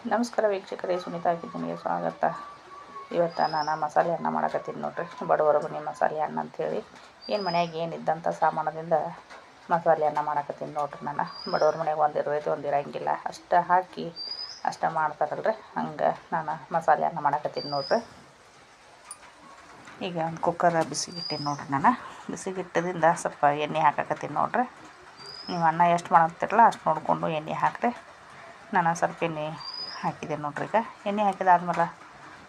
ನಮಸ್ಕಾರ ವೀಕ್ಷಕರೇ, ಸುನೀತಾ ಕಿಚನ್ಗೆ ಸ್ವಾಗತ. ಇವತ್ತು ನಾನು ಮಸಾಲೆ ಅನ್ನ ಮಾಡಕತ್ತೀನಿ ನೋಡ್ರಿ. ಬಡವರ ಮನೆ ಮಸಾಲೆ ಅನ್ನ ಅಂಥೇಳಿ ಏನು ಮನ್ಯಾಗ ಏನಿದ್ದಂಥ ಸಾಮಾನದಿಂದ ಮಸಾಲೆ ಅನ್ನ ಮಾಡಕತ್ತೀನಿ ನೋಡ್ರಿ. ನಾನು ಬಡವ್ರ ಮನೆಯಾಗ ಒಂದು ಇರ್ತೈತಿ, ಒಂದು ಇರೋಂಗಿಲ್ಲ, ಅಷ್ಟು ಹಾಕಿ ಅಷ್ಟು ಮಾಡ್ತಾರಲ್ರಿ, ಹಂಗೆ ನಾನು ಮಸಾಲೆ ಅನ್ನ ಮಾಡಕತ್ತೀನಿ ನೋಡ್ರಿ. ಈಗ ಒಂದು ಕುಕ್ಕರ್ ಬಿಸಿಗಿಟ್ಟೀನಿ ನೋಡ್ರಿ. ನಾನು ಬಿಸಿಗಿಟ್ಟದಿಂದ ಸ್ವಲ್ಪ ಎಣ್ಣೆ ಹಾಕಕತ್ತೀನಿ ನೋಡ್ರಿ. ನೀವು ಅನ್ನ ಎಷ್ಟು ಮಾಡ್ತಿರಲ್ಲ ಅಷ್ಟು ನೋಡಿಕೊಂಡು ಎಣ್ಣೆ ಹಾಕಿರಿ. ನಾನು ಸ್ವಲ್ಪ ಎಣ್ಣೆ ಹಾಕಿದೆ ನೋಡ್ರಿ. ಈಗ ಎಣ್ಣೆ ಹಾಕಿದಾದ್ಮೇಲೆ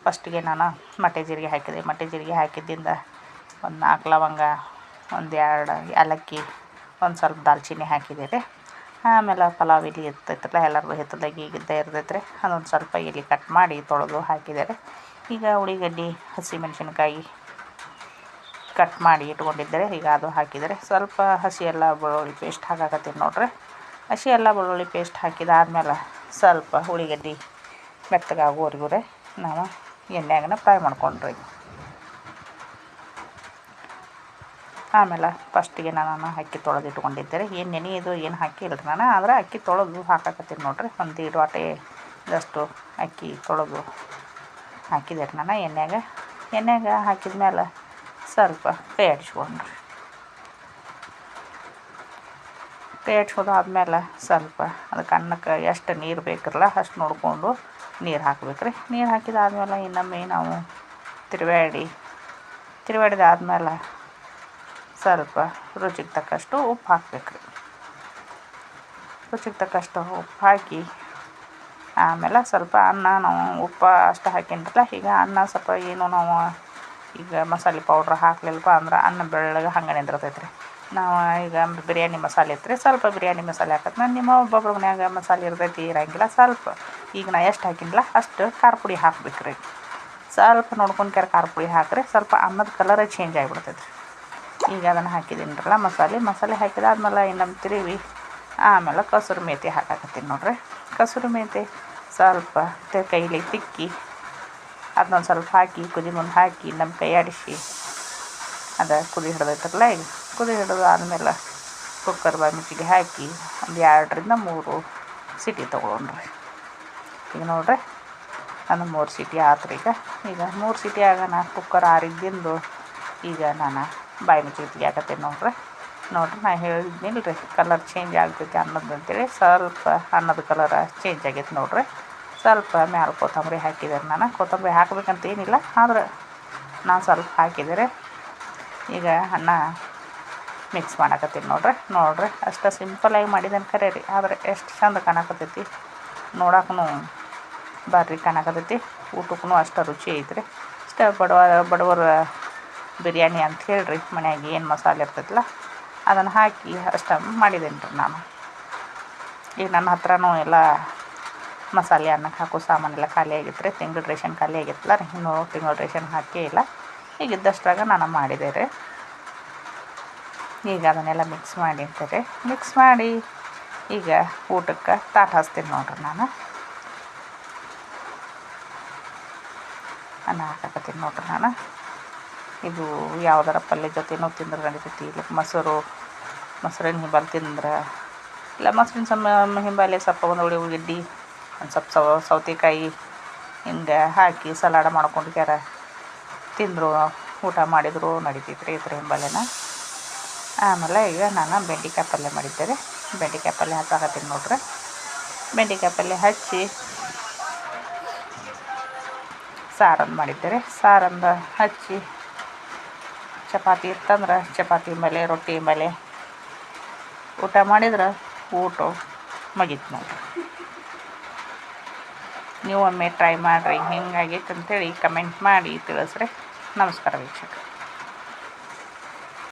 ಫಸ್ಟಿಗೆ ನಾನು ಮಟ್ಟೆ ಜೀರಿಗೆ ಹಾಕಿದೆ. ಮಟ್ಟೆ ಜೀರಿಗೆ ಹಾಕಿದ್ದಿಂದ ಒಂದು 4 ಲವಂಗ, ಒಂದು 2 ಏಲಕ್ಕಿ, ಒಂದು ಸ್ವಲ್ಪ ದಾಲ್ಚಿನ್ನಿ ಹಾಕಿದೆ ರೀ. ಆಮೇಲೆ ಪಲಾವ್ ಎಲೆ ಇರ್ತೈತಲ್ಲ, ಎಲ್ಲರಿಗೂ ಹಿತ್ತಲ್ದಾಗ ಈಗಿದ್ದೇ ಇರ್ತೈತೆ ರೀ, ಅದೊಂದು ಸ್ವಲ್ಪ ಎಲೆ ಕಟ್ ಮಾಡಿ ತೊಳೆದು ಹಾಕಿದೆ ರೀ. ಈಗ ಉಳ್ಳಾಗಡ್ಡಿ, ಹಸಿಮೆಣ್ಸಿನ್ಕಾಯಿ ಕಟ್ ಮಾಡಿ ಇಟ್ಕೊಂಡಿದ್ದರೆ ಈಗ ಅದು ಹಾಕಿದರೆ ಸ್ವಲ್ಪ ಹಸಿ ಎಲ್ಲ ಬೆಳ್ಳುಳ್ಳಿ ಪೇಸ್ಟ್ ಹಾಕಾಕತ್ತೀನಿ ನೋಡ್ರಿ. ಹಸಿ ಎಲ್ಲ ಬೆಳ್ಳುಳ್ಳಿ ಪೇಸ್ಟ್ ಹಾಕಿದಾದ್ಮೇಲೆ ಸ್ವಲ್ಪ ಉಳ್ಳಾಗಡ್ಡಿ ಮೆತ್ತಗಾಗೋವರೆಗೂ ನಾವು ಎಣ್ಣೆಯಾಗನ ಫ್ರೈ ಮಾಡ್ಕೊಂಡ್ರಿ. ಆಮೇಲೆ ಫಸ್ಟಿಗೆ ನಾನು ಅಕ್ಕಿ ತೊಳೆದು ಇಟ್ಕೊಂಡಿದ್ದೆ. ಏನು ನೆನೆಯೋದು ಏನು ಹಾಕಿಲ್ರಿ ನಾನು, ಆದರೆ ಅಕ್ಕಿ ತೊಳೆದು ಹಾಕಾಕತ್ತೀನಿ ನೋಡ್ರಿ. ಒಂದು 2 ವಾಟೆದಷ್ಟು ಅಕ್ಕಿ ತೊಳೆದು ಹಾಕಿದೆ ರೀ ನಾನು ಎಣ್ಣೆಗೆ ಹಾಕಿದ ಮೇಲೆ ಸ್ವಲ್ಪ ಕೈ ಆಡಿಸ್ಕೊಂಡ್ರಿ. ಕೈ ಆಡಿಸ್ಕೊಂಡಾದ್ಮೇಲೆ ಸ್ವಲ್ಪ ಅದಕ್ಕೆ ಅನ್ನಕ್ಕೆ ಎಷ್ಟು ನೀರು ಬೇಕಿರಲ್ಲ ಅಷ್ಟು ನೋಡಿಕೊಂಡು ನೀರು ಹಾಕ್ಬೇಕ್ರಿ. ನೀರು ಹಾಕಿದಾದ್ಮೇಲೆ ಇನ್ನೊಮ್ಮೆ ನಾವು ತಿರುವಾಡಿದಾದ್ಮೇಲೆ ಸ್ವಲ್ಪ ರುಚಿಗೆ ತಕ್ಕಷ್ಟು ಉಪ್ಪು ಹಾಕ್ಬೇಕ್ರಿ. ರುಚಿಗೆ ತಕ್ಕಷ್ಟು ಉಪ್ಪು ಹಾಕಿ ಆಮೇಲೆ ಸ್ವಲ್ಪ ಅನ್ನ ನಾವು ಉಪ್ಪು ಅಷ್ಟು ಹಾಕಿನ್ರಲ್ಲ, ಈಗ ಅನ್ನ ಸ್ವಲ್ಪ ಏನು ನಾವು ಈಗ ಮಸಾಲೆ ಪೌಡ್ರ್ ಹಾಕ್ಲಿಲ್ಲಪ್ಪ ಅಂದ್ರೆ ಅನ್ನ ಬೆಳ್ಳಗೆ ಹಂಗೆ ನಿಂದಿರ್ತೈತೆ ರೀ. ನಾವು ಈಗ ಬಿರಿಯಾನಿ ಮಸಾಲೆ ಇತ್ತು ರೀ, ಸ್ವಲ್ಪ ಬಿರಿಯಾನಿ ಮಸಾಲೆ ಹಾಕತ್ತೆ. ನಾನು ನಿಮ್ಮ ಒಬ್ಬೊಬ್ರ ಮನ್ಯಾಗ ಮಸಾಲೆ ಇರ್ತೈತಿ, ಇರೋಂಗಿಲ್ಲ. ಸ್ವಲ್ಪ ಈಗ ನಾ ಎಷ್ಟು ಹಾಕಿನಲ್ಲ ಅಷ್ಟು ಖಾರ ಪುಡಿ ಹಾಕ್ಬೇಕ್ರಿ. ಸ್ವಲ್ಪ ನೋಡ್ಕೊಂಡು ಖಾರ ಪುಡಿ ಹಾಕಿರಿ, ಸ್ವಲ್ಪ ಅನ್ನದ ಕಲರೇ ಚೇಂಜ್ ಆಗಿಬಿಡ್ತೈತೆ ರೀ. ಈಗ ಅದನ್ನು ಹಾಕಿದ್ದೀನಲ್ಲ ಮಸಾಲೆ ಹಾಕಿದಾದ್ಮೇಲೆ ಇನ್ನೊಂದು ತಿರುವಿ ಆಮೇಲೆ ಕಸೂರಿ ಮೇಥಿ ಹಾಕಾಕತ್ತೀನಿ ನೋಡ್ರಿ. ಕಸೂರಿ ಮೇಥಿ ಸ್ವಲ್ಪ ಕೈಲಿ ತಿಕ್ಕಿ ಅದನ್ನೊಂದು ಸ್ವಲ್ಪ ಹಾಕಿ ಕುದಿ ಮುಂದೆ ಹಾಕಿ ನಮ್ಮ ಕೈ ಆಡಿಸಿ ಅದು ಕುದಿ ಹಿಡ್ದೈತಲ್ಲ. ಈಗ ಕುದಿ ಹಿಡಿದು ಆದಮೇಲೆ ಕುಕ್ಕರ್ ಮುಚ್ಚಿಗೆ ಹಾಕಿ ಒಂದು 2 ರಿಂದ 3 ಸೀಟಿ ತೊಗೊಂಡ್ರಿ. ಈಗ ನೋಡ್ರಿ ನಾನು 3 ಸೀಟಿ ಆತ್ರಿ. ಈಗ 3 ಸೀಟಿ ಆಗೋಣ ಕುಕ್ಕರ್ ಆರಿದ್ದಿಂದು ಈಗ ನಾನು ಬಾಯಿ ಮುಚ್ಚಿಗೆ ತೆಗಿಯಾಕತ್ತೀನಿ ನೋಡ್ರಿ. ನಾ ಹೇಳಿದ್ನಿಲ್ಲ ರೀ, ಕಲರ್ ಚೇಂಜ್ ಆಗ್ತೈತಿ ಅನ್ನೋದು ಅಂತೇಳಿ. ಸ್ವಲ್ಪ ಅನ್ನದ ಕಲರ್ ಚೇಂಜ್ ಆಗೈತೆ ನೋಡ್ರಿ. ಸ್ವಲ್ಪ ಮ್ಯಾಲೆ ಕೊತ್ತಂಬರಿ ಹಾಕಿದ್ದಾರೆ. ನಾನು ಕೊತ್ತಂಬರಿ ಹಾಕ್ಬೇಕಂತ ಏನಿಲ್ಲ, ಆದ್ರೆ ನಾನು ಸ್ವಲ್ಪ ಹಾಕಿದರೆ ಈಗ ಅನ್ನ ಮಿಕ್ಸ್ ಮಾಡಕತ್ತೀನಿ ನೋಡ್ರಿ. ಅಷ್ಟು ಸಿಂಪಲಾಗಿ ಮಾಡಿದ್ದೇನೆ ಖರೆ ರೀ, ಆದರೆ ಎಷ್ಟು ಚಂದ ಕಾಣಕತ್ತೈತಿ, ನೋಡಕ್ಕೂ ಬಾರಿ ಕಾಣಕತ್ತೈತಿ, ಊಟಕ್ಕೂ ಅಷ್ಟು ರುಚಿ ಐತ್ರಿ. ಅಷ್ಟೇ ಬಡವರ ಬಿರಿಯಾನಿ ಅಂತ ಹೇಳ್ರಿ, ಮನ್ಯಾಗ ಏನು ಮಸಾಲೆ ಇರ್ತೈತಲ್ಲ ಅದನ್ನು ಹಾಕಿ ಅಷ್ಟು ಮಾಡಿದ್ದೇನೆ ರೀ ನಾನು. ಈಗ ನನ್ನ ಹತ್ರನೂ ಎಲ್ಲ ಮಸಾಲೆ ಅನ್ನಕ್ಕೆ ಹಾಕೋ ಸಾಮಾನೆಲ್ಲ ಖಾಲಿ ಆಗಿತ್ತು ರೀ. ತಿಂಗಳ ರೇಷನ್ ಖಾಲಿ ಆಗಿತ್ತಲ್ಲ ರೀ, ಇನ್ನೂ ತಿಂಗಳ ರೇಷನ್ ಹಾಕೇ ಇಲ್ಲ. ಈಗ ಇದ್ದಷ್ಟ್ರಾಗ ನಾನು ಮಾಡಿದೆ ರೀ. ಈಗ ಅದನ್ನೆಲ್ಲ ಮಿಕ್ಸ್ ಮಾಡಿ ಈಗ ಊಟಕ್ಕೆ ತಾಟ ಹಚ್ತೀನಿ ನೋಡ್ರಿ. ನಾನು ಅನ್ನ ಹಾಕಕತ್ತೀನಿ ನೋಡ್ರಿ. ನಾನು ಇದು ಯಾವುದರ ಪಲ್ಯ ಜೊತೆನೂ ತಿಂದ್ರೆ ನಡಿತೈತಿ. ಇಲ್ಲ ಮೊಸರಿನ ಹಿಂಬಾಲು ತಿಂದ್ರೆ, ಇಲ್ಲ ಮೊಸರಿನ ಹಿಂಬಾಲೆ ಸ್ವಲ್ಪ ಒಂದು ಉಳ್ಳಾಗಡ್ಡಿ, ಒಂದು ಸ್ವಲ್ಪ ಸೌತೆಕಾಯಿ ಹಿಂಗೆ ಹಾಕಿ ಸಲಾಡ ಮಾಡ್ಕೊಂಡು ತಿಂದರು ಊಟ ಮಾಡಿದ್ರು ನಡಿತೈತೆ ರೀ ಇದ್ರ ಹಿಂಬಾಲೆನ. ಆಮೇಲೆ ಈಗ ನಾನು ಬೆಂಡೆಕಾಯಿ ಪಲ್ಯ ಮಾಡಿದ್ದೆ ರೀ. ಬೆಂಡೆಕಾಯಿ ಪಲ್ಯ ಹಚ್ಚಾಕತ್ತೀನಿ ನೋಡ್ರಿ. ಬೆಂಡೆಕಾಯಿ ಪಲ್ಯ ಹಚ್ಚಿ ಸಾರನ್ನು ಮಾಡಿದ್ದೆ ರೀ. ಸಾರನ್ನು ಹಚ್ಚಿ ಚಪಾತಿ ಇತ್ತಂದ್ರೆ ಚಪಾತಿ ಮೇಲೆ ರೊಟ್ಟಿ ಮೇಲೆ ಊಟ ಮಾಡಿದ್ರೆ ಊಟ ಮುಗೀತು ನೋಡ್ರಿ. ನೀವು ಒಮ್ಮೆ ಟ್ರೈ ಮಾಡಿರಿ, ಹಿಂಗಾಗೈತೆ ಅಂತೇಳಿ ಕಮೆಂಟ್ ಮಾಡಿ ತಿಳಿಸ್ರಿ. ನಮಸ್ಕಾರ ವೀಕ್ಷಕ.